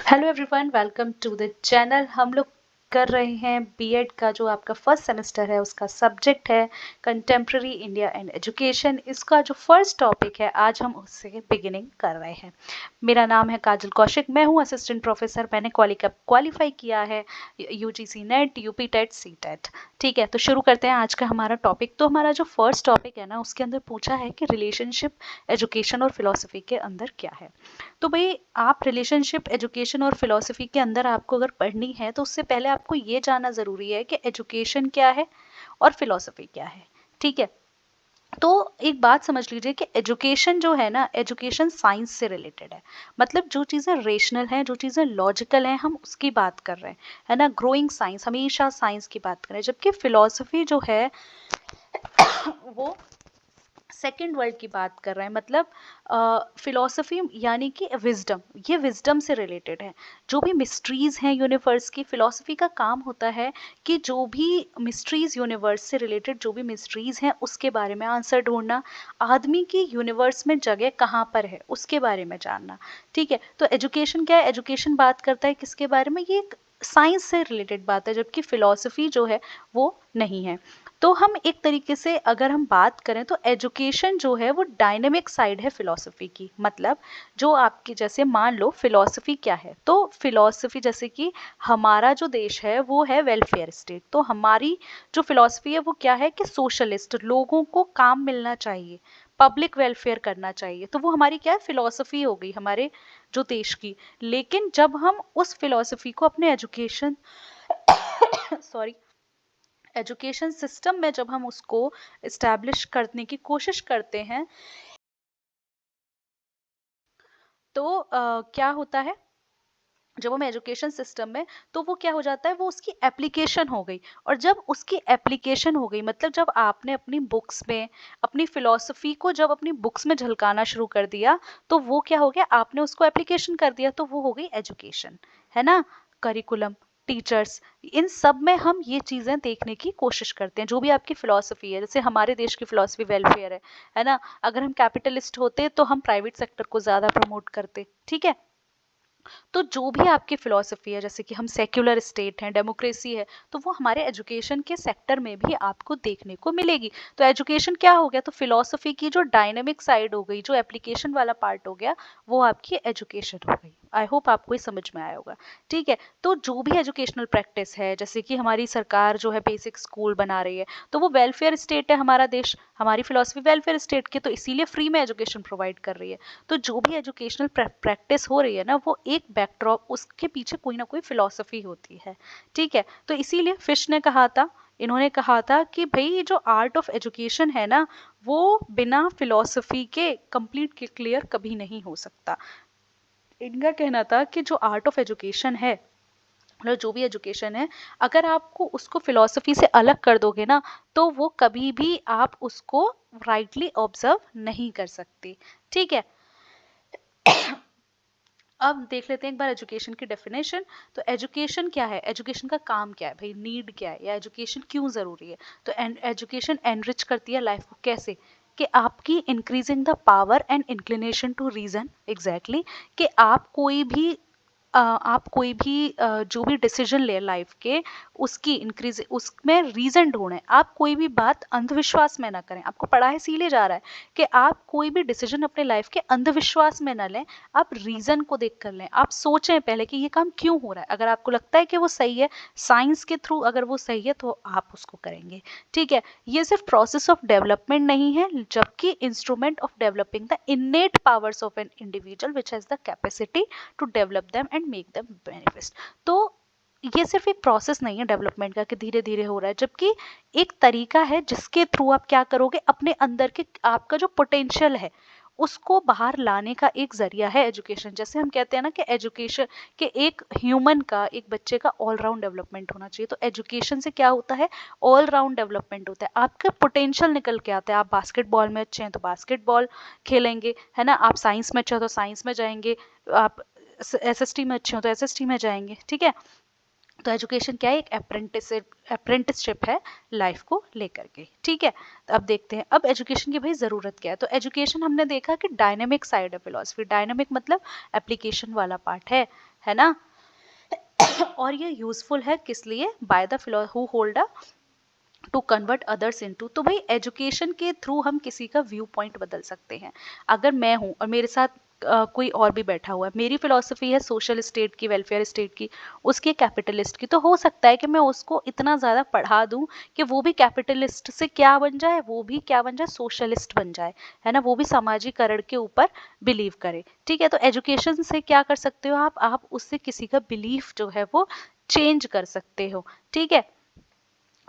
Hello everyone, welcome to the channel. हम लोग कर रहे हैं बीएड का जो आपका फर्स्ट सेमेस्टर है, उसका सब्जेक्ट है कंटेम्प्रेरी इंडिया एंड एजुकेशन। इसका जो फर्स्ट टॉपिक है, आज हम उससे बिगिनिंग कर रहे हैं। मेरा नाम है काजल कौशिक, मैं हूँ असिस्टेंट प्रोफेसर। मैंने क्वालिफाई किया है UGC NET, UP TET, C TET. ठीक है, तो शुरू करते हैं आज का हमारा टॉपिक। तो हमारा जो फर्स्ट टॉपिक है ना, उसके अंदर पूछा है कि रिलेशनशिप एजुकेशन और फिलोसफी के अंदर क्या है। तो भाई, आप रिलेशनशिप एजुकेशन और फिलॉसफी के अंदर आपको अगर पढ़नी है तो उससे पहले आपको ये जानना ज़रूरी है कि एजुकेशन क्या है और फिलॉसफी क्या है। ठीक है, तो एक बात समझ लीजिए कि एजुकेशन जो है ना, एजुकेशन साइंस से रिलेटेड है। मतलब जो चीज़ें रेशनल हैं, जो चीज़ें लॉजिकल हैं, हम उसकी बात कर रहे हैं, है ना। ग्रोइंग साइंस, हमेशा साइंस की बात करें। जबकि फिलॉसफी जो है वो सेकेंड वर्ल्ड की बात कर रहे हैं। मतलब फिलॉसफी यानी कि विजडम, ये विजडम से रिलेटेड है। जो भी मिस्ट्रीज हैं यूनिवर्स की, फिलॉसफी का काम होता है कि जो भी मिस्ट्रीज यूनिवर्स से रिलेटेड, जो भी मिस्ट्रीज हैं उसके बारे में आंसर ढूंढना, आदमी की यूनिवर्स में जगह कहाँ पर है उसके बारे में जानना। ठीक है, तो एजुकेशन क्या है? एजुकेशन बात करता है किसके बारे में? ये एक साइंस से रिलेटेड बात है, जबकि फिलॉसफी जो है वो नहीं है। तो हम एक तरीके से अगर हम बात करें तो एजुकेशन जो है वो डायनेमिक साइड है फिलॉसफी की। मतलब जो आपकी, जैसे मान लो फिलॉसफी क्या है, तो फिलॉसफी जैसे कि हमारा जो देश है वो है वेलफेयर स्टेट। तो हमारी जो फिलॉसफी है वो क्या है कि सोशलिस्ट, लोगों को काम मिलना चाहिए, पब्लिक वेलफेयर करना चाहिए। तो वो हमारी क्या है? फिलॉसफी हो गई हमारे जो देश की। लेकिन जब हम उस फिलॉसफी को अपने एजुकेशन सॉरी एजुकेशन सिस्टम में जब हम उसको इस्टेब्लिश करने की कोशिश करते हैं, तो क्या होता है, जब हम एजुकेशन सिस्टम में, तो वो क्या हो जाता है, वो उसकी एप्लीकेशन हो गई। और जब उसकी एप्लीकेशन हो गई, मतलब जब आपने अपनी बुक्स में अपनी फिलॉसफी को जब अपनी बुक्स में झलकाना शुरू कर दिया, तो वो क्या हो गया, आपने उसको एप्लीकेशन कर दिया, तो वो हो गई एजुकेशन, है ना। करिकुलम, टीचर्स, इन सब में हम ये चीज़ें देखने की कोशिश करते हैं। जो भी आपकी फिलॉसफी है, जैसे हमारे देश की फिलॉसफी वेलफेयर है ना। अगर हम कैपिटलिस्ट होते तो हम प्राइवेट सेक्टर को ज़्यादा प्रमोट करते। ठीक है, तो जो भी आपकी फिलॉसफी है, जैसे कि हम सेक्युलर स्टेट हैं, डेमोक्रेसी है, तो वो हमारे एजुकेशन के सेक्टर में भी आपको देखने को मिलेगी। तो एजुकेशन क्या हो गया, तो फिलॉसफी की जो डायनेमिक साइड हो गई, जो एप्लीकेशन वाला पार्ट हो गया, वो आपकी एजुकेशन हो गई। आई होप आपको ये समझ में आया होगा। ठीक है, तो जो भी एजुकेशनल प्रैक्टिस है, जैसे कि हमारी सरकार जो है बेसिक स्कूल बना रही है, तो वो वेलफेयर स्टेट है हमारा देश, हमारी फिलॉसफी वेलफेयर स्टेट की, तो इसीलिए फ्री में एजुकेशन प्रोवाइड कर रही है। तो जो भी एजुकेशनल प्रैक्टिस हो रही है ना, वो एक बैकड्रॉप, उसके पीछे कोई ना कोई फिलॉसफी होती है। ठीक है, तो इसीलिए फिश ने कहा था, इन्होंने कहा था कि भाई जो आर्ट ऑफ एजुकेशन है ना, वो बिना फिलॉसफी के कंप्लीट क्लियर कभी नहीं हो सकता। इनका कहना था कि जो आर्ट ऑफ एजुकेशन है, मतलब जो भी एजुकेशन है, अगर आपको उसको फिलॉसफी से अलग कर दोगे ना, तो वो कभी भी आप उसको राइटली ऑब्जर्व नहीं कर सकते। ठीक है, अब देख लेते हैं एक बार एजुकेशन की डेफिनेशन। तो एजुकेशन क्या है, एजुकेशन का काम क्या है भाई, नीड क्या है, या एजुकेशन क्यों ज़रूरी है। तो एजुकेशन एनरिच करती है लाइफ को, कैसे? कि आपकी increasing the power and inclination to reason, exactly, कि आप कोई भी जो भी डिसीजन ले लाइफ के, उसकी इंक्रीज, उसमें रीज़न ढूंढें। आप कोई भी बात अंधविश्वास में ना करें। आपको पढ़ा है इसीलिए जा रहा है कि आप कोई भी डिसीजन अपने लाइफ के अंधविश्वास में ना लें, आप रीज़न को देख कर लें। आप सोचें पहले कि ये काम क्यों हो रहा है। अगर आपको लगता है कि वो सही है, साइंस के थ्रू अगर वो सही है, तो आप उसको करेंगे। ठीक है, ये सिर्फ प्रोसेस ऑफ डेवलपमेंट नहीं है, जबकि instrument of developing the innate powers of an individual which has the capacity to develop them and make them manifest. तो ये सिर्फ एक प्रोसेस नहीं है डेवलपमेंट का कि धीरे धीरे हो रहा है, जबकि एक तरीका है जिसके थ्रू आप क्या करोगे, अपने अंदर के आपका जो पोटेंशियल है उसको बाहर लाने का एक जरिया है एजुकेशन। जैसे हम कहते हैं ना कि एजुकेशन के एक ह्यूमन का, एक बच्चे का ऑल राउंड डेवलपमेंट होना चाहिए, तो एजुकेशन से क्या होता है, ऑल राउंड डेवलपमेंट होता है। आपका पोटेंशियल निकल के आता है। आप बास्केटबॉल में अच्छे हैं तो बास्केटबॉल खेलेंगे, है ना। आप साइंस में अच्छे हो तो साइंस में जाएंगे, आप एसएसटी में अच्छे हो तो एसएसटी में जाएंगे। ठीक है, तो एजुकेशन क्या है, एक अप्रेंटिसशिप है लाइफ को लेकर के। ठीक है, तो अब देखते हैं अब एजुकेशन की भाई ज़रूरत क्या है। तो एजुकेशन हमने देखा कि डायनेमिक साइड है फिलॉसफी। डायनेमिक मतलब एप्लीकेशन वाला पार्ट है ना। और ये यूजफुल है किस लिए, by the who hold a to convert others into. तो भाई एजुकेशन के थ्रू हम किसी का व्यू पॉइंट बदल सकते हैं। अगर मैं हूँ और मेरे साथ कोई और भी बैठा हुआ है, मेरी फिलॉसफी है सोशल स्टेट की, वेलफेयर स्टेट की, उसकी कैपिटलिस्ट की, तो हो सकता है कि मैं उसको इतना ज़्यादा पढ़ा दूं कि वो भी कैपिटलिस्ट से क्या बन जाए, वो भी क्या बन जाए, सोशलिस्ट बन जाए, है ना, वो भी सामाजिकरण के ऊपर बिलीव करे। ठीक है, तो एजुकेशन से क्या कर सकते हो आप उससे किसी का बिलीफ जो है वो चेंज कर सकते हो। ठीक है,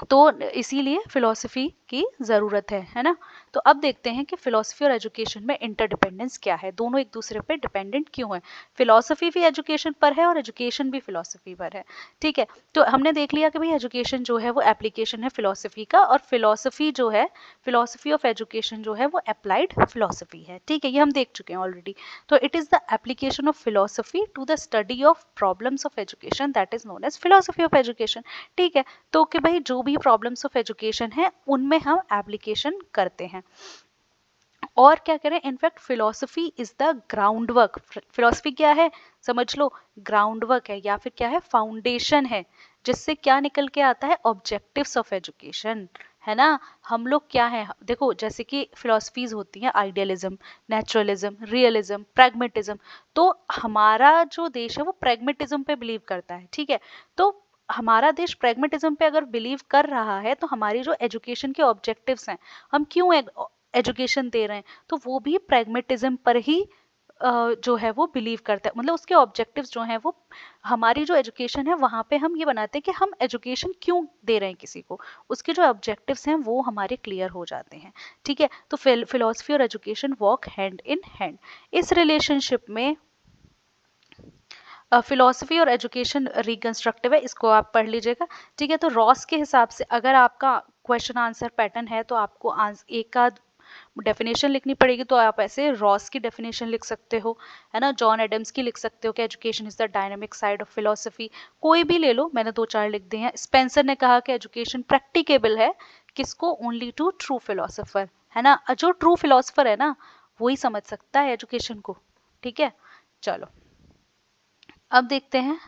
तो इसीलिए फिलॉसफी की ज़रूरत है ना। तो अब देखते हैं कि फिलॉसफी और एजुकेशन में इंटरडिपेंडेंस क्या है, दोनों एक दूसरे पे डिपेंडेंट क्यों है। फिलॉसफी भी एजुकेशन पर है और एजुकेशन भी फिलॉसफी पर है। ठीक है, तो हमने देख लिया कि भाई एजुकेशन जो है वो एप्लीकेशन है फिलॉसफी का, और फिलॉसफी जो है, फिलॉसफी ऑफ एजुकेशन जो है वो अप्लाइड फिलॉसफी है। ठीक है, ये हम देख चुके हैं ऑलरेडी। तो it is the application of philosophy to the study of problems of education, that is known as philosophy of education. ठीक है, तो कि भाई जो भी प्रॉब्लम्स ऑफ एजुकेशन है उनमें हम एप्लीकेशन करते हैं। और क्या करें, in fact philosophy is the ground work. Philosophy क्या है, समझ लो, ग्राउंड वर्क है या फिर क्या है, फाउंडेशन है, जिससे क्या निकल के आता है, ऑब्जेक्टिव्स ऑफ एजुकेशन, है ना। हम लोग क्या है, देखो जैसे कि फिलोसफीज होती हैं, आइडियलिज्म, नेचुरलिज्म, रियलिज्म, प्रैग्मेटिज्म। तो हमारा जो देश है वो प्रैग्मेटिज्म पे बिलीव करता है। ठीक है, तो हमारा देश प्रैग्मेटिज्म पे अगर बिलीव कर रहा है, तो हमारी जो एजुकेशन के ऑब्जेक्टिव्स हैं, हम क्यों एजुकेशन दे रहे हैं, तो वो भी प्रैग्मेटिज्म पर ही जो है वो बिलीव करता है। मतलब उसके ऑब्जेक्टिव्स जो हैं वो, हमारी जो एजुकेशन है वहाँ पे हम ये बनाते हैं कि हम एजुकेशन क्यों दे रहे हैं किसी को, उसके जो ऑब्जेक्टिव्स हैं वो हमारे क्लियर हो जाते हैं। ठीक है, तो फिलोसफी और education walk hand in hand. इस रिलेशनशिप में फिलोसफी और एजुकेशन रिकंस्ट्रक्टिव है, इसको आप पढ़ लीजिएगा। ठीक है, तो रॉस के हिसाब से अगर आपका क्वेश्चन आंसर पैटर्न है तो आपको एक आध डेफिनेशन लिखनी पड़ेगी, तो आप ऐसे रॉस की डेफिनेशन लिख सकते हो, है ना, जॉन एडम्स की लिख सकते हो कि education is the dynamic side of philosophy. कोई भी ले लो, मैंने दो चार लिख दिए हैं। स्पेंसर ने कहा कि एजुकेशन प्रैक्टिकेबल है, किसको, ओनली टू ट्रू फिलोसोफर, है ना, जो ट्रू फिलोसोफर है ना वही समझ सकता है एजुकेशन को। ठीक है, चलो अब देखते हैं।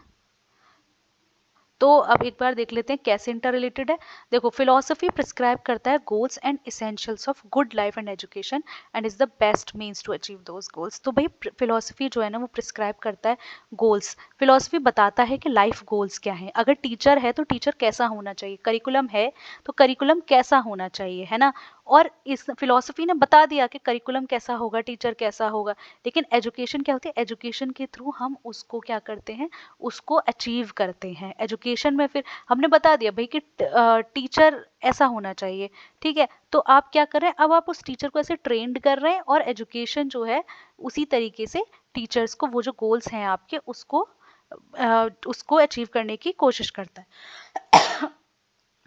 तो अब एक बार देख लेते हैं कैसे इंटर रिलेटेड है। देखो, फिलोसफी प्रिस्क्राइब करता है goals and essentials of good life and education and is the best means to achieve those goals. तो भाई फिलोसफी जो है ना वो प्रिस्क्राइब करता है गोल्स। फिलोसफी बताता है कि लाइफ गोल्स क्या है। अगर टीचर है तो टीचर कैसा होना चाहिए, करिकुलम है तो करिकुलम कैसा होना चाहिए, है ना। और इस फिलोसफी ने बता दिया कि करिकुलम कैसा होगा, टीचर कैसा होगा। लेकिन एजुकेशन क्या होती है, एजुकेशन के थ्रू हम उसको क्या करते हैं, उसको अचीव करते हैं। एजुकेशन में फिर हमने बता दिया भाई कि टीचर ऐसा होना चाहिए। ठीक है, तो आप क्या कर रहे हैं, अब आप उस टीचर को ऐसे ट्रेंड कर रहे हैं, और एजुकेशन जो है उसी तरीके से टीचर्स को वो जो गोल्स हैं आपके उसको अचीव करने की कोशिश करता है।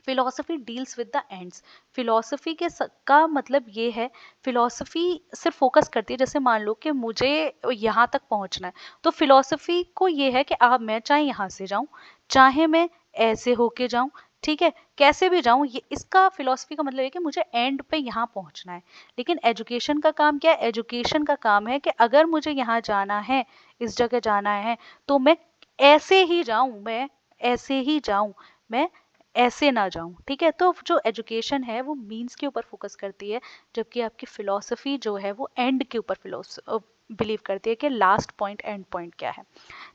Philosophy deals with the ends. Philosophy का मतलब ये है, फिलोसफी सिर्फ फोकस करती है, जैसे मान लो कि मुझे यहाँ तक पहुँचना है, तो फिलोसफी को ये है कि आप, मैं चाहे यहाँ से जाऊँ, चाहे मैं ऐसे होके जाऊँ, ठीक है, कैसे भी जाऊँ, ये इसका फिलोसफी का मतलब है कि मुझे एंड पे यहाँ पहुँचना है। लेकिन एजुकेशन का काम क्या है, एजुकेशन का काम है कि अगर मुझे यहाँ जाना है, इस जगह जाना है, तो मैं ऐसे ही जाऊँ, मैं ऐसे ना जाऊं। ठीक है, तो जो एजुकेशन है वो मीन्स के ऊपर फोकस करती है, जबकि आपकी फिलॉसफी जो है वो एंड के ऊपर बिलीव करती है कि लास्ट पॉइंट, एंड पॉइंट क्या है।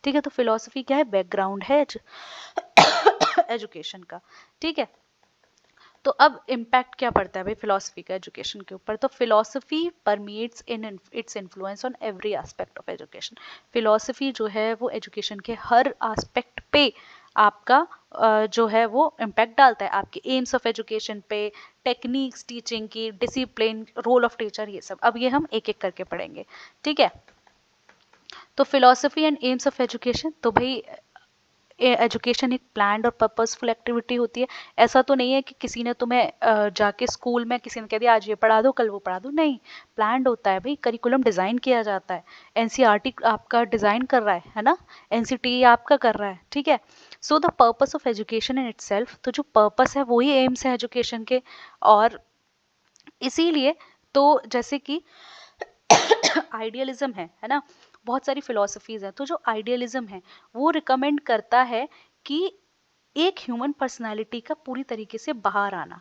ठीक है, तो फिलॉसफी क्या है, बैकग्राउंड है एजुकेशन का। ठीक है, तो अब इम्पैक्ट क्या पड़ता है भाई फिलॉसफी का एजुकेशन के ऊपर, तो philosophy permits in its influence on every aspect of education. Philosophy जो है वो एजुकेशन के हर एस्पेक्ट पे आपका जो है वो इम्पैक्ट डालता है, आपके एम्स ऑफ एजुकेशन पे, टेक्निक्स टीचिंग की, डिसिप्लिन, रोल ऑफ टीचर, ये सब अब ये हम एक एक करके पढ़ेंगे। ठीक है, तो philosophy and AIIMS of education, तो भाई एजुकेशन एक प्लान्ड और पर्पसफुल एक्टिविटी होती है। ऐसा तो नहीं है कि किसी ने तुम्हें जाके स्कूल में किसी ने कह दिया आज ये पढ़ा दो कल वो पढ़ा दो, नहीं, प्लान्ड होता है भाई, करिकुलम डिज़ाइन किया जाता है, एनसीईआरटी आपका डिज़ाइन कर रहा है ना, एनसीटीई आपका कर रहा है। ठीक है, so the purpose of education in itself, तो जो पर्पस है वही एम्स है एजुकेशन के। और इसीलिए तो जैसे कि आइडियलिज्म है ना, बहुत सारी फिलोसफीज हैं। तो जो आइडियलिज्म है वो रिकमेंड करता है कि एक ह्यूमन पर्सनालिटी का पूरी तरीके से बाहर आना।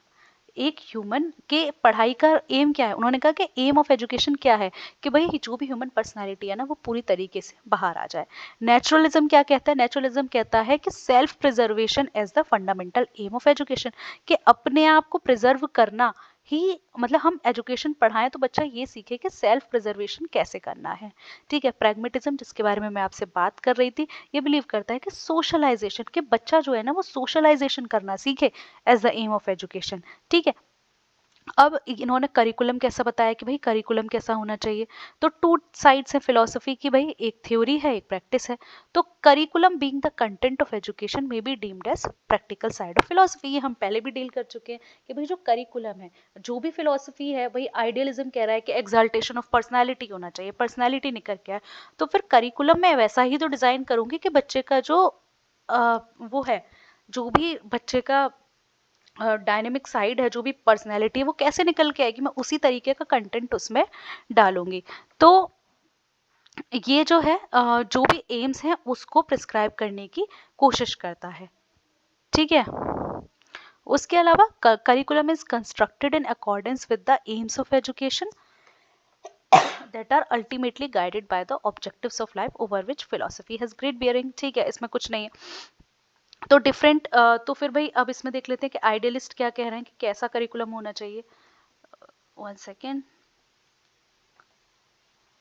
एक ह्यूमन के पढ़ाई का एम क्या है, उन्होंने कहा कि एम ऑफ एजुकेशन क्या है कि भाई जो भी ह्यूमन पर्सनालिटी है ना वो पूरी तरीके से बाहर आ जाए। नेचुरलिज्म क्या कहता है, नेचुरलिज्म कहता है कि self preservation as the fundamental aim of education, कि अपने आप को प्रिजर्व करना ही, मतलब हम एजुकेशन पढ़ाएं तो बच्चा ये सीखे कि सेल्फ प्रिजर्वेशन कैसे करना है। ठीक है। प्रैग्मेटिज्म जिसके बारे में मैं आपसे बात कर रही थी, ये बिलीव करता है कि सोशलाइजेशन, के बच्चा जो है ना वो सोशलाइजेशन करना सीखे as the aim of education. ठीक है। अब इन्होंने करिकुलम कैसा बताया कि भाई करिकुलम कैसा होना चाहिए। तो टू साइड्स है फिलोसफी की, भाई एक थ्योरी है एक प्रैक्टिस है। तो curriculum being the content of education may be deemed as practical side of philosophy, ये हम पहले भी डील कर चुके हैं कि भाई जो करिकुलम है, जो भी फिलोसफी है, भाई आइडियलिज्म कह रहा है कि एग्जाल्टेशन ऑफ पर्सनैलिटी होना चाहिए, पर्सनैलिटी निकल के आए, तो फिर करिकुलम में वैसा ही तो डिजाइन करूंगी कि बच्चे का जो वो है, जो भी बच्चे का डायनेमिक साइड है, जो भी पर्सनैलिटी है वो कैसे निकल के आएगी, मैं उसी तरीके का कंटेंट उसमें डालूंगी। तो ये जो है जो भी एम्स हैं उसको प्रिस्क्राइब करने की कोशिश करता है। ठीक है। उसके अलावा curriculum is constructed in accordance with the AIIMS of education that are ultimately guided by the objectives of life over which philosophy has great bearing। ठीक है, इसमें कुछ नहीं है। तो डिफरेंट, तो फिर भाई अब इसमें देख लेते हैं कि आइडियलिस्ट क्या कह रहे हैं कि कैसा करिकुलम होना चाहिए। 1 सेकेंड।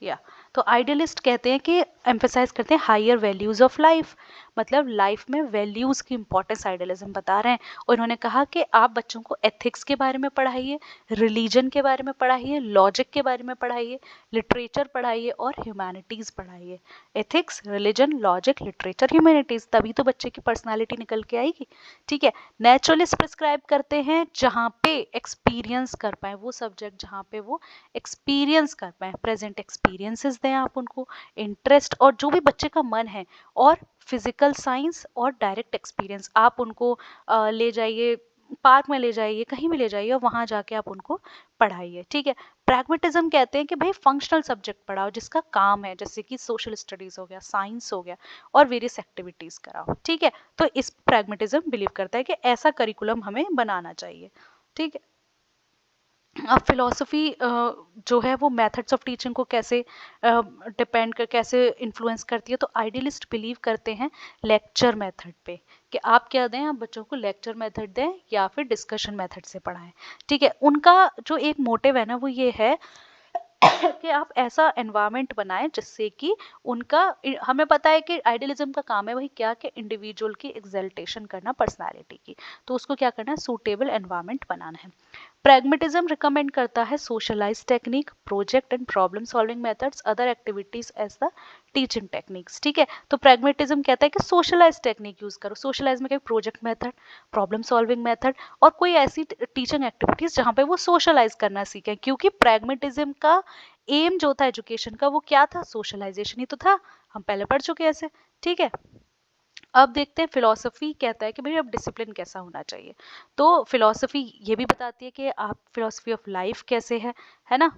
या तो आइडियलिस्ट कहते हैं कि एम्फेसाइज करते हैं हायर वैल्यूज ऑफ लाइफ, मतलब लाइफ में वैल्यूज की इंपॉर्टेंस आइडियलिज्म बता रहे हैं। और उन्होंने कहा कि आप बच्चों को एथिक्स के बारे में पढ़ाइए, रिलीजन के बारे में पढ़ाइए, लॉजिक के बारे में पढ़ाइए, लिटरेचर पढ़ाइए और ह्यूमैनिटीज पढ़ाइए। Ethics, religion, logic, literature, humanities, तभी तो बच्चे की पर्सनालिटी निकल के आएगी। ठीक है। नेचुरलिस्ट प्रिस्क्राइब करते हैं जहाँ पे एक्सपीरियंस कर पाए, वो सब्जेक्ट जहाँ पे वो एक्सपीरियंस कर पाए, प्रेजेंट एक्सपीरियंसेस दें आप उनको, इंटरेस्ट और जो भी बच्चे का मन है, और फिजिकल साइंस और डायरेक्ट एक्सपीरियंस आप उनको ले जाइए, पार्क में ले जाइए, कहीं भी ले जाइए और वहां जाके आप उनको पढ़ाइए। ठीक है। प्रैग्मेटिज्म कहते हैं कि भाई फंक्शनल सब्जेक्ट पढ़ाओ जिसका काम है, जैसे कि सोशल स्टडीज हो गया, साइंस हो गया, और वेरियस एक्टिविटीज कराओ। ठीक है। तो इस प्रैग्मेटिज्म बिलीव करता है कि ऐसा करिकुलम हमें बनाना चाहिए। ठीक है। अब फिलॉसफी जो है वो मेथड्स ऑफ टीचिंग को कैसे डिपेंड कर, कैसे इन्फ्लुएंस करती है। तो आइडियलिस्ट बिलीव करते हैं लेक्चर मेथड पे, कि आप क्या दें, आप बच्चों को लेक्चर मेथड दें या फिर डिस्कशन मेथड से पढ़ाएं। ठीक है। उनका जो एक मोटिव है ना वो ये है कि आप ऐसा एनवायरनमेंट बनाएं जिससे कि उनका, हमें पता है कि आइडियलिज्म का काम है वही क्या, कि इंडिविजुअल की एक्सल्टेशन करना, पर्सनालिटी की, तो उसको क्या करना है, सूटेबल एनवायरनमेंट बनाना है। प्रैग्मेटिज्म रिकमेंड करता है socialize technique, project and problem solving methods, other activities as the teaching techniques. ठीक है। तो प्रैग्मेटिज्म कहता है कि सोशलाइज टेक्निक यूज करो। सोशलाइज में क्या, project method, problem solving method और कोई ऐसी टीचिंग एक्टिविटीज जहाँ पे वो सोशलाइज करना सीखें, क्योंकि प्रैग्मेटिज्म का एम जो था एजुकेशन का वो क्या था, सोशलाइजेशन ही तो था, हम पहले पढ़ चुके हैं ऐसे। ठीक है। अब देखते हैं फिलॉसफी कहता है कि भाई अब डिसिप्लिन कैसा होना चाहिए। तो फिलॉसफी ये भी बताती है कि आप फिलॉसफी ऑफ लाइफ कैसे है ना।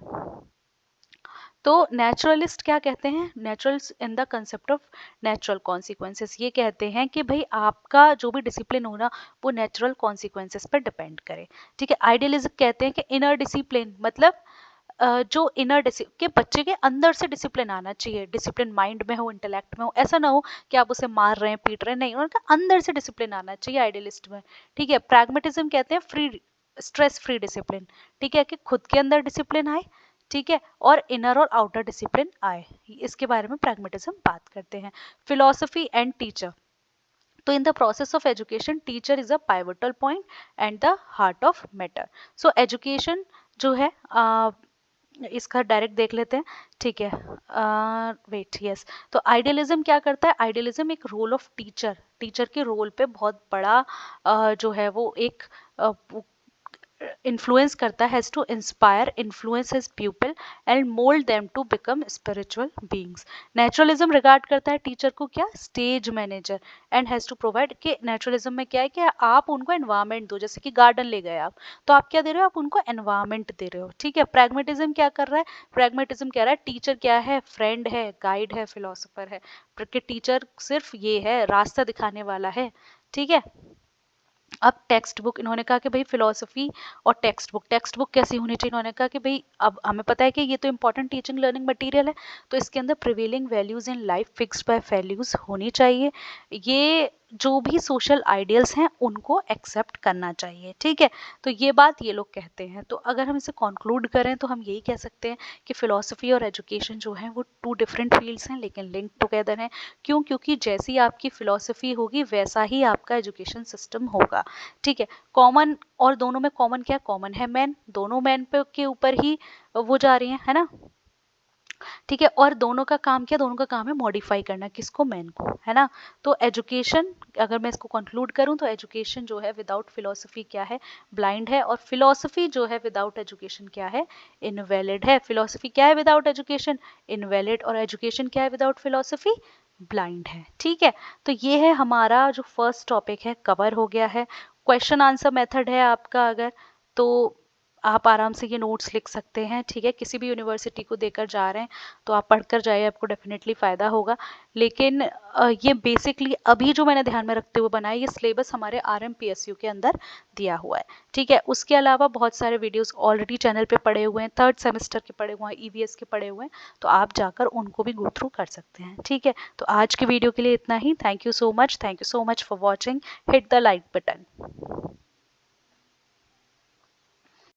तो नेचुरलिस्ट क्या कहते हैं, naturals in the concept of natural consequences, ये कहते हैं कि भाई आपका जो भी डिसिप्लिन होना वो नेचुरल कॉन्सिक्वेंसेस पर डिपेंड करे। ठीक है। आइडियलिज्म कहते हैं कि इनर डिसिप्लिन, मतलब जो इनर के बच्चे के अंदर से डिसिप्लिन आना चाहिए, डिसिप्लिन माइंड में हो, इंटेलेक्ट में हो, ऐसा ना हो कि आप उसे मार रहे हैं, पीट रहे हैं, नहीं, उनका अंदर से डिसिप्लिन आना चाहिए आइडियलिस्ट में। ठीक है। प्रैग्मेटिज्म कहते हैं फ्री, स्ट्रेस फ्री डिसिप्लिन। ठीक है, कि खुद के अंदर डिसिप्लिन आए, ठीक है, और इनर और आउटर डिसिप्लिन आए, इसके बारे में प्रैग्मेटिज्म बात करते हैं। फिलोसफी एंड टीचर, तो in the process of education teacher is a pivotal point and the heart of matter. So education जो है इसका डायरेक्ट देख लेते हैं। ठीक है। Wait, yes. तो आइडियलिज्म क्या करता है, आइडियलिज्म एक रोल ऑफ टीचर, टीचर के रोल पे बहुत बड़ा जो है वो एक इन्फ्लुएंस करता है, has to inspire, influence his people and mould them to become spiritual beings. Naturalism regard करता है टीचर को क्या, stage manager, and has to provide, कि नेचुरलिज्म में क्या है कि आप उनको एनवायरमेंट दो, जैसे कि गार्डन ले गए आप, तो आप क्या दे रहे हो, आप उनको एनवायरमेंट दे रहे हो, ठीक है। प्रैग्मेटिज्म क्या कर रहा है, प्रैग्मेटिज्म कह रहा है टीचर क्या है, फ्रेंड है, गाइड है, फिलोसोफर है, कि टीचर सिर्फ ये है, रास्ता दिखाने वाला है, ठीक है। अब टेक्स्ट बुक, इन्होंने कहा कि भाई फिलोसफी और टेक्स्ट बुक कैसी होनी चाहिए, इन्होंने कहा कि भाई अब हमें पता है कि ये तो इंपॉर्टेंट टीचिंग लर्निंग मटेरियल है, तो इसके अंदर prevailing values in life fixed by values होनी चाहिए, ये जो भी सोशल आइडियल्स हैं उनको एक्सेप्ट करना चाहिए, ठीक है। तो ये बात ये लोग कहते हैं। तो अगर हम इसे कंक्लूड करें तो हम यही कह सकते हैं कि फिलोसफी और एजुकेशन जो है वो टू डिफरेंट फील्ड्स हैं लेकिन लिंक टुगेदर हैं। क्यों? क्योंकि जैसी आपकी फिलोसफी होगी वैसा ही आपका एजुकेशन सिस्टम होगा, ठीक है। कॉमन, और दोनों में कॉमन क्या, कॉमन है मैन, दोनों मैन पे के ऊपर ही वो जा रही है ना, ठीक है। और दोनों का काम क्या, दोनों का काम है मॉडिफाई करना, किसको, मैन को, है ना। तो एजुकेशन, अगर मैं इसको कंक्लूड करूं तो एजुकेशन जो है विदाउट फिलोसफी क्या है, ब्लाइंड है, और फिलोसफी जो है विदाउट एजुकेशन क्या है, इनवैलिड है। फिलोसफी क्या है विदाउट एजुकेशन, इनवैलिड, और एजुकेशन क्या है विदाउट फिलोसफी, ब्लाइंड है, ठीक है। तो ये है हमारा जो फर्स्ट टॉपिक है, कवर हो गया है। क्वेश्चन आंसर मेथड है आपका, अगर तो आप आराम से ये नोट्स लिख सकते हैं, ठीक है। किसी भी यूनिवर्सिटी को देकर जा रहे हैं तो आप पढ़कर जाइए, आपको डेफिनेटली फ़ायदा होगा। लेकिन ये बेसिकली अभी जो मैंने ध्यान में रखते हुए बनाया, ये सिलेबस हमारे RMPSU के अंदर दिया हुआ है, ठीक है। उसके अलावा बहुत सारे वीडियोस ऑलरेडी चैनल पे पड़े हुए हैं, थर्ड सेमेस्टर के पड़े हुए हैं, EVS के पड़े हुए हैं, तो आप जाकर उनको भी गो थ्रू कर सकते हैं, ठीक है। तो आज की वीडियो के लिए इतना ही। Thank you so much, thank you so much for watching. Hit the like button.